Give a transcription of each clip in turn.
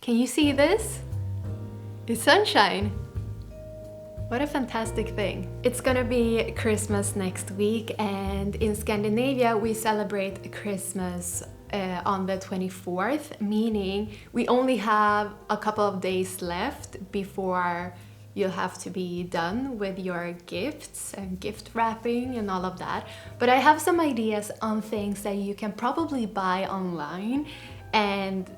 Can you see this? It's sunshine. What a fantastic thing. It's gonna be Christmas next week, and in Scandinavia we celebrate Christmas on the 24th, meaning we only have a couple of days left before you'll have to be done with your gifts and gift wrapping and all of that. But I have some ideas on things that you can probably buy online and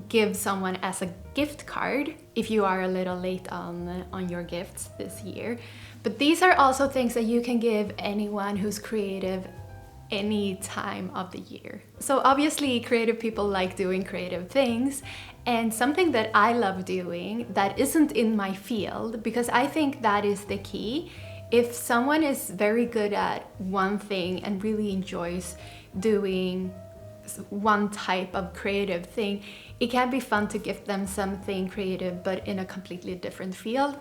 give someone as a gift card if you are a little late on your gifts this year. But these are also things that you can give anyone who's creative any time of the year. So obviously creative people like doing creative things, and something that I love doing that isn't in my field, because I think that is the key. If someone is very good at one thing and really enjoys doing one type of creative thing, it can be fun to give them something creative but in a completely different field.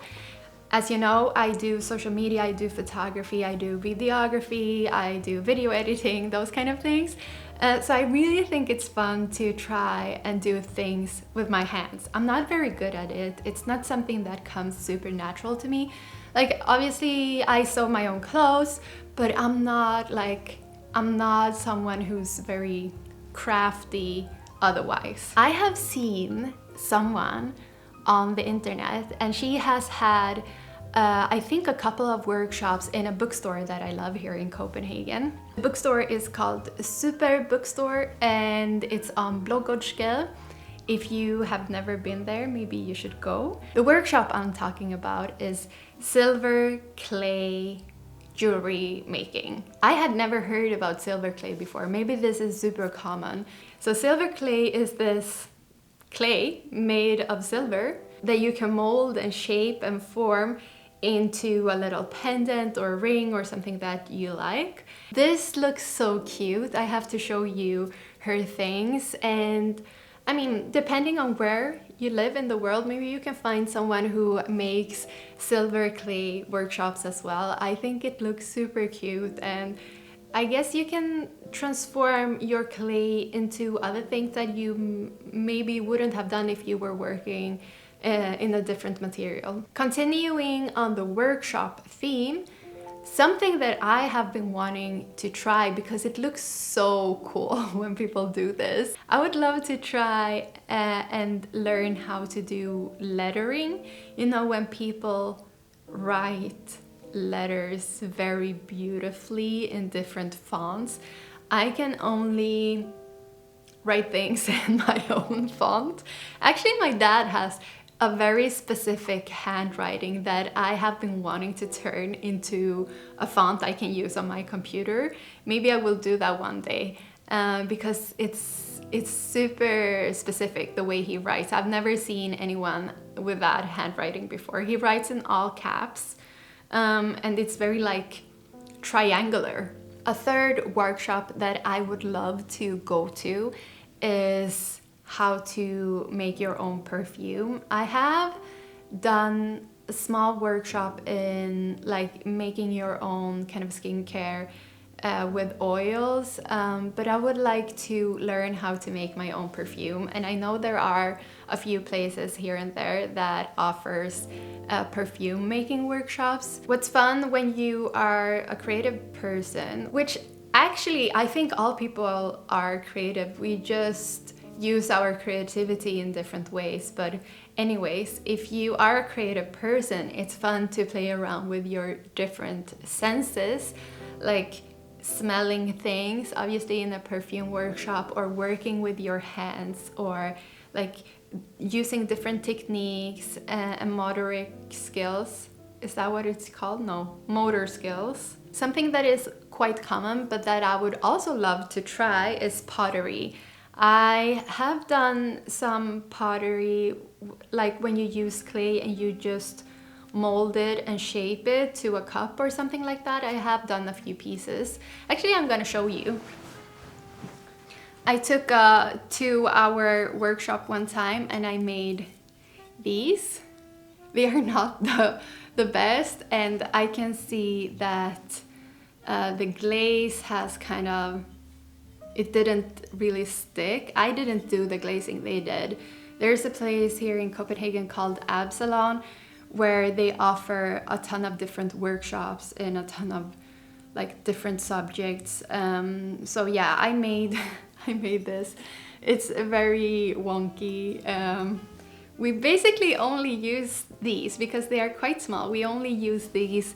As you know, I do social media, I do photography, I do videography, I do video editing, those kind of things. So I really think it's fun to try and do things with my hands. I'm not very good at it. It's not something that comes super natural to me. Like, obviously I sew my own clothes, but I'm not someone who's very crafty otherwise. I have seen someone on the internet, and she has had I think a couple of workshops in a bookstore that I love here in Copenhagen. The bookstore is called Super Bookstore, and it's on Blågårdsgade. If you have never been there, maybe you should go. The workshop I'm talking about is silver clay jewelry making. I had never heard about silver clay before. Maybe this is super common. So silver clay is this clay made of silver that you can mold and shape and form into a little pendant or ring or something that you like. This looks so cute. I have to show you her things, and I mean, depending on where you live in the world, maybe you can find someone who makes silver clay workshops as well. I think it looks super cute, and I guess you can transform your clay into other things that you maybe wouldn't have done if you were working in a different material. Continuing on the workshop theme, something that I have been wanting to try because it looks so cool when people do this. I would love to try and learn how to do lettering. You know, when people write letters very beautifully in different fonts. I can only write things in my own font. Actually, my dad has a very specific handwriting that I have been wanting to turn into a font I can use on my computer. Maybe I will do that one day because it's super specific the way he writes. I've never seen anyone with that handwriting before. He writes in all caps and it's very like triangular. A third workshop that I would love to go to is how to make your own perfume. I have done a small workshop in like making your own kind of skincare with oils, but I would like to learn how to make my own perfume, and I know there are a few places here and there that offers perfume making workshops. What's fun when you are a creative person, which actually I think all people are creative, we just use our creativity in different ways. But anyways, if you are a creative person, it's fun to play around with your different senses, like smelling things, obviously in a perfume workshop, or working with your hands, or like using different techniques and motoric skills. Is that what it's called? No, motor skills. Something that is quite common but that I would also love to try is pottery. I have done some pottery, like when you use clay and you just mold it and shape it to a cup or something like that. I have done a few pieces. Actually, I'm gonna show you. I took a 2-hour workshop one time and I made these. They are not the best, and I can see that the glaze has kind of, it didn't really stick. I didn't do the glazing, they did. There's a place here in Copenhagen called Absalon where they offer a ton of different workshops in a ton of like different subjects. So yeah, I made I made this. It's very wonky. We basically only use these because they are quite small. We only use these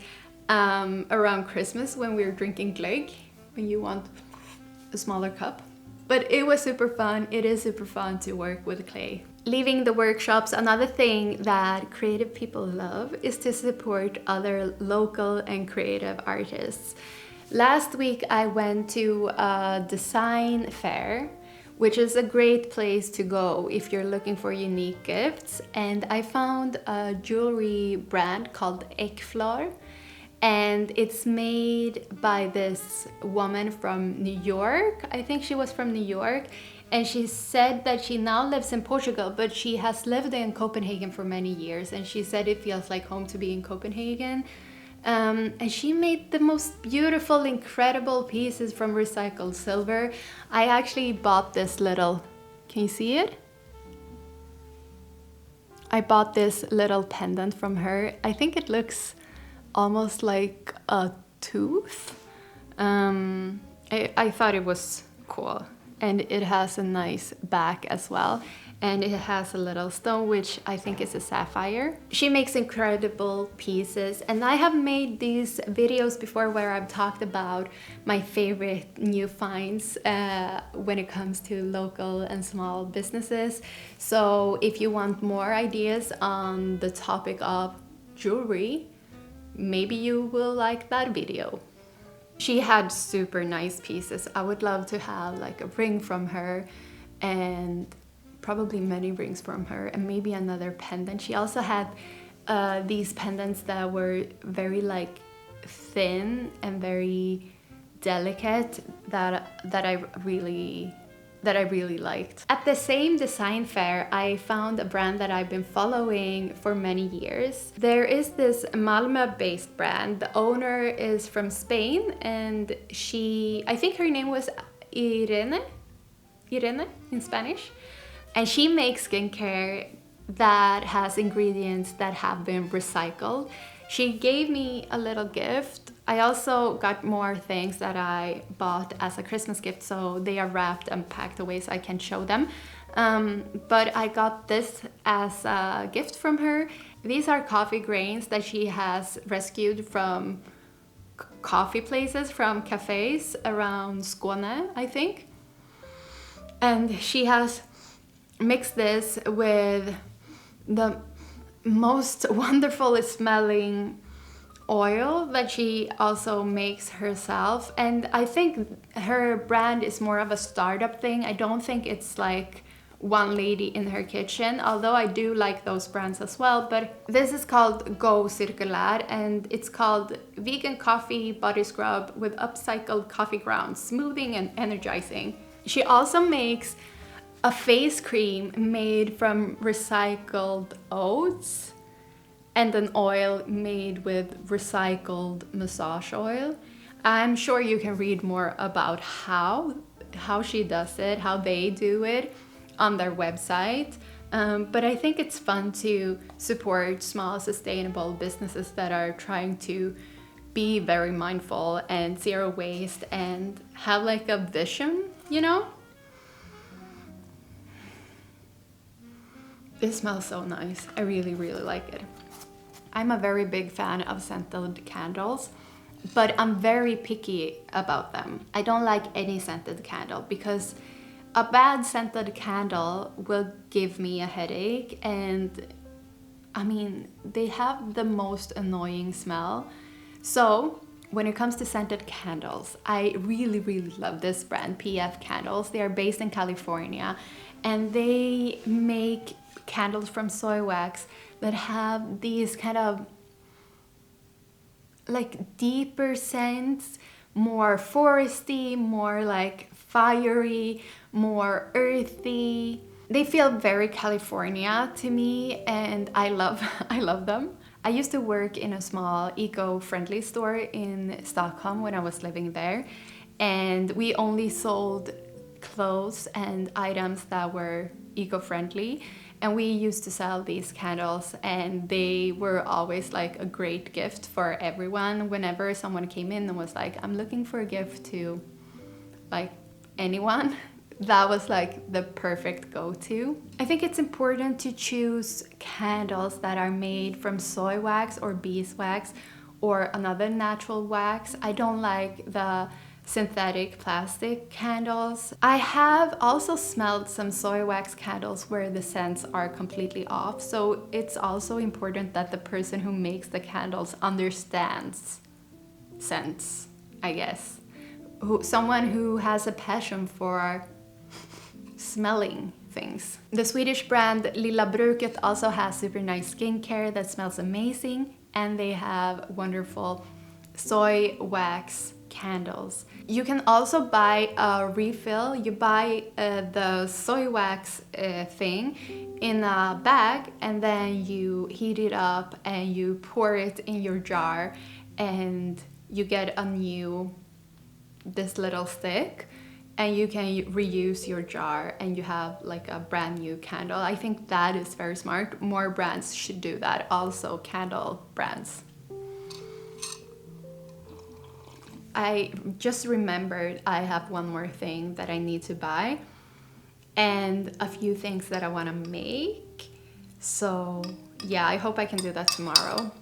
around Christmas when we're drinking glögg, when you want a smaller cup. But it was super fun. It is super fun to work with clay. Leaving the workshops, another thing that creative people love is to support other local and creative artists. Last week I went to a design fair, which is a great place to go if you're looking for unique gifts. And I found a jewelry brand called Ecflor, and it's made by this woman from New York. I think she was from New York, and she said that she now lives in Portugal, but she has lived in Copenhagen for many years, and she said it feels like home to be in Copenhagen. And she made the most beautiful, incredible pieces from recycled silver. I actually bought this little, can you see it? I bought this little pendant from her. I think it looks almost like a tooth. I thought it was cool, and it has a nice back as well, and it has a little stone which I think is a sapphire. She makes incredible pieces, and I have made these videos before where I've talked about my favorite new finds when it comes to local and small businesses. So if you want more ideas on the topic of jewelry, maybe you will like that video. She had super nice pieces. I would love to have like a ring from her, and probably many rings from her, and maybe another pendant. She also had these pendants that were very like thin and very delicate that I really liked. At the same design fair, I found a brand that I've been following for many years. There is this Malmö-based brand. The owner is from Spain, and I think her name was Irene in Spanish. And she makes skincare that has ingredients that have been recycled. She gave me a little gift. I also got more things that I bought as a Christmas gift, so they are wrapped and packed away so I can show them. But I got this as a gift from her. These are coffee grains that she has rescued from coffee places, from cafes around Skåne, I think. And she has mixed this with the most wonderful smelling oil that she also makes herself. And I think her brand is more of a startup thing. I don't think it's like one lady in her kitchen, although I do like those brands as well. But this is called Go Circular, and it's called Vegan Coffee Body Scrub with upcycled coffee grounds, smoothing and energizing. She also makes a face cream made from recycled oats, and an oil made with recycled massage oil. I'm sure you can read more about how she does it, how they do it on their website. But I think it's fun to support small sustainable businesses that are trying to be very mindful and zero waste and have like a vision, you know? It smells so nice. I really, really like it. I'm a very big fan of scented candles, but I'm very picky about them. I don't like any scented candle because a bad scented candle will give me a headache, and I mean, they have the most annoying smell. So when it comes to scented candles, I really, really love this brand, PF Candles. They are based in California, and they make candles from soy wax that have these kind of like deeper scents, more foresty, more like fiery, more earthy. They feel very California to me, and I love them. I used to work in a small eco-friendly store in Stockholm when I was living there, and we only sold clothes and items that were eco-friendly. And we used to sell these candles, and they were always like a great gift for everyone. Whenever someone came in and was like, I'm looking for a gift to like anyone, that was like the perfect go-to. I think it's important to choose candles that are made from soy wax or beeswax or another natural wax. I don't like the synthetic plastic candles. I have also smelled some soy wax candles where the scents are completely off, so it's also important that the person who makes the candles understands scents, I guess. Someone who has a passion for smelling things. The Swedish brand Lilla Bruket also has super nice skincare that smells amazing, and they have wonderful soy wax candles. You can also buy a refill. You buy the soy wax thing in a bag, and then you heat it up and you pour it in your jar, and you get this little stick, and you can reuse your jar, and you have like a brand new candle. I think that is very smart. More brands should do that, also candle brands. I just remembered I have one more thing that I need to buy, and a few things that I want to make. So yeah, I hope I can do that tomorrow.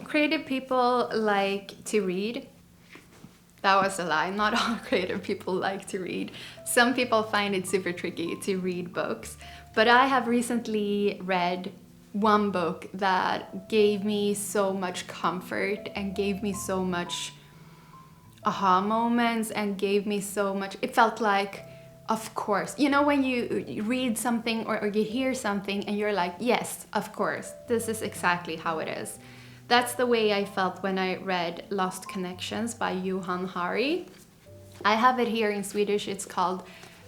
Creative people like to read. That was a lie. Not all creative people like to read. Some people find it super tricky to read books, but I have recently read one book that gave me so much comfort and gave me so much aha moments and gave me so much. It felt like, of course. You know, when you read something or you hear something and you're like, yes, of course, this is exactly how it is. That's the way I felt when I read Lost Connections by Johan Hari. I have it here in Swedish. It's called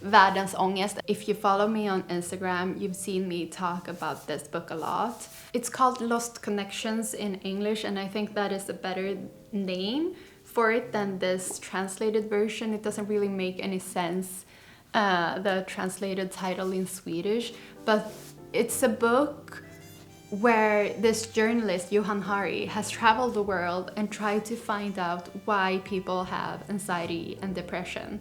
Världens ångest. If you follow me on Instagram, you've seen me talk about this book a lot. It's called Lost Connections in English, and I think that is a better name for it than this translated version. It doesn't really make any sense, the translated title in Swedish, but it's a book where this journalist, Johan Hari, has traveled the world and tried to find out why people have anxiety and depression.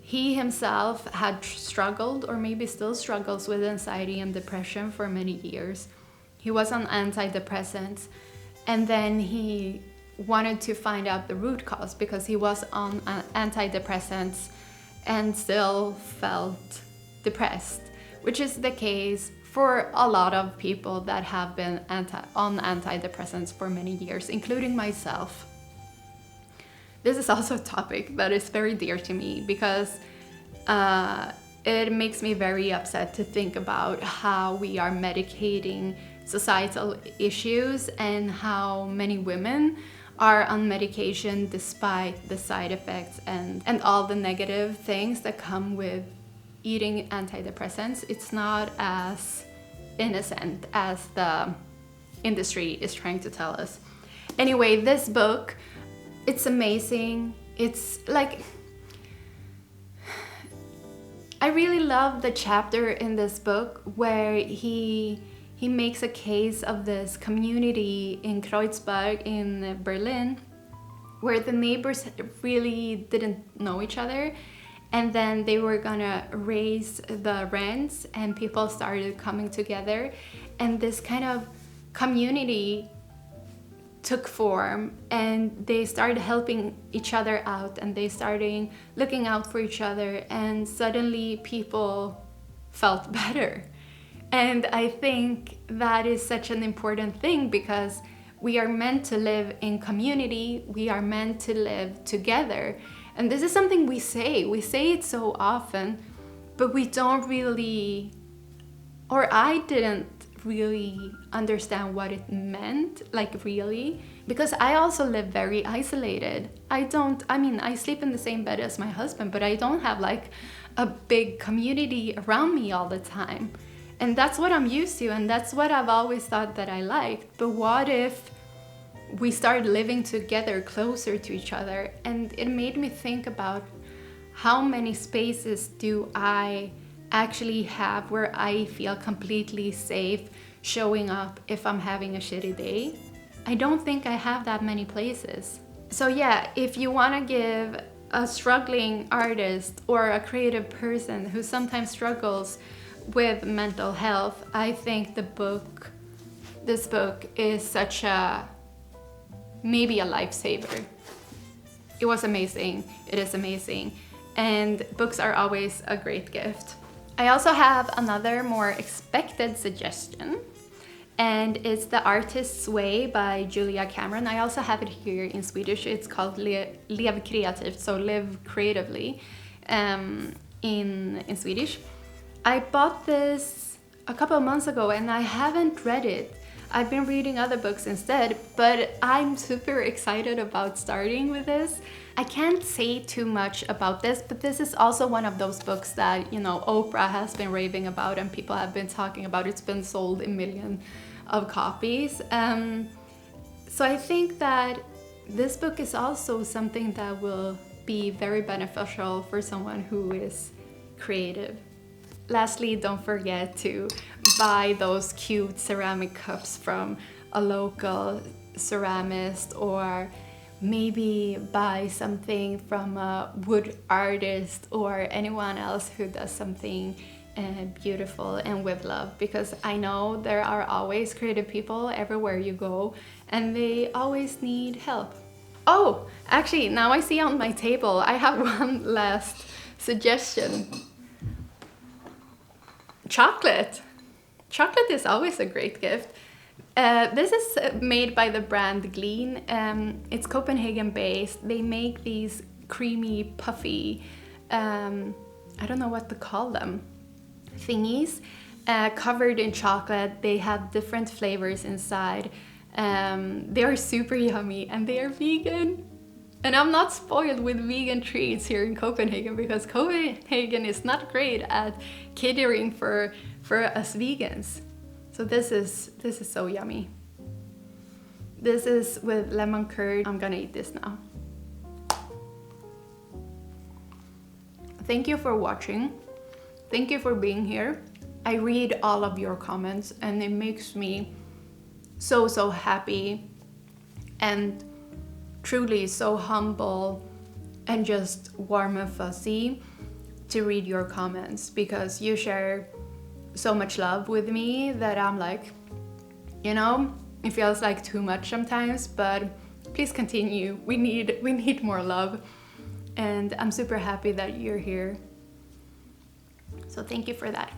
He himself had struggled, or maybe still struggles, with anxiety and depression for many years. He was on antidepressants, and then he wanted to find out the root cause because he was on antidepressants and still felt depressed, which is the case for a lot of people that have been on antidepressants for many years, including myself. This is also a topic that is very dear to me because it makes me very upset to think about how we are medicating societal issues and how many women are on medication despite the side effects and all the negative things that come with eating antidepressants. It's not as innocent as the industry is trying to tell us. Anyway, this book, it's amazing. It's like, I really love the chapter in this book where he makes a case of this community in Kreuzberg in Berlin where the neighbors really didn't know each other, and then they were gonna raise the rents and people started coming together, and this kind of community took form, and they started helping each other out, and they started looking out for each other, and suddenly people felt better. And I think that is such an important thing because we are meant to live in community, we are meant to live together. And this is something we say it so often, but we don't really, or I didn't really understand what it meant, like really, because I also live very isolated. I sleep in the same bed as my husband, but I don't have like a big community around me all the time. And that's what I'm used to, and that's what I've always thought that I liked. But what if we started living together closer to each other? And it made me think about how many spaces do I actually have where I feel completely safe showing up if I'm having a shitty day. I don't think I have that many places. So yeah, if you want to give a struggling artist or a creative person who sometimes struggles with mental health, I think this book is such a, maybe a lifesaver. It was amazing. It is amazing. And books are always a great gift. I also have another more expected suggestion, and it's The Artist's Way by Julia Cameron. I also have it here in Swedish. It's called Lev kreativt, so live creatively in Swedish. I bought this a couple of months ago and I haven't read it. I've been reading other books instead, but I'm super excited about starting with this. I can't say too much about this, but this is also one of those books that, you know, Oprah has been raving about and people have been talking about. It's been sold a million of copies. So I think that this book is also something that will be very beneficial for someone who is creative. Lastly, don't forget to buy those cute ceramic cups from a local ceramist, or maybe buy something from a wood artist or anyone else who does something beautiful and with love, because I know there are always creative people everywhere you go and they always need help. Oh, actually, now I see on my table I have one last suggestion. Chocolate. Chocolate is always a great gift. This is made by the brand Glean. It's Copenhagen based. They make these creamy, puffy, I don't know what to call them, thingies, covered in chocolate. They have different flavors inside. They are super yummy and they are vegan. And I'm not spoiled with vegan treats here in Copenhagen, because Copenhagen is not great at catering for us vegans. So this is so yummy. This is with lemon curd. I'm gonna eat this now. Thank you for watching. Thank you for being here. I read all of your comments and it makes me so happy and truly so humble and just warm and fuzzy to read your comments, because you share so much love with me that I'm like, you know, it feels like too much sometimes, but please continue. We need more love, and I'm super happy that you're here. So thank you for that.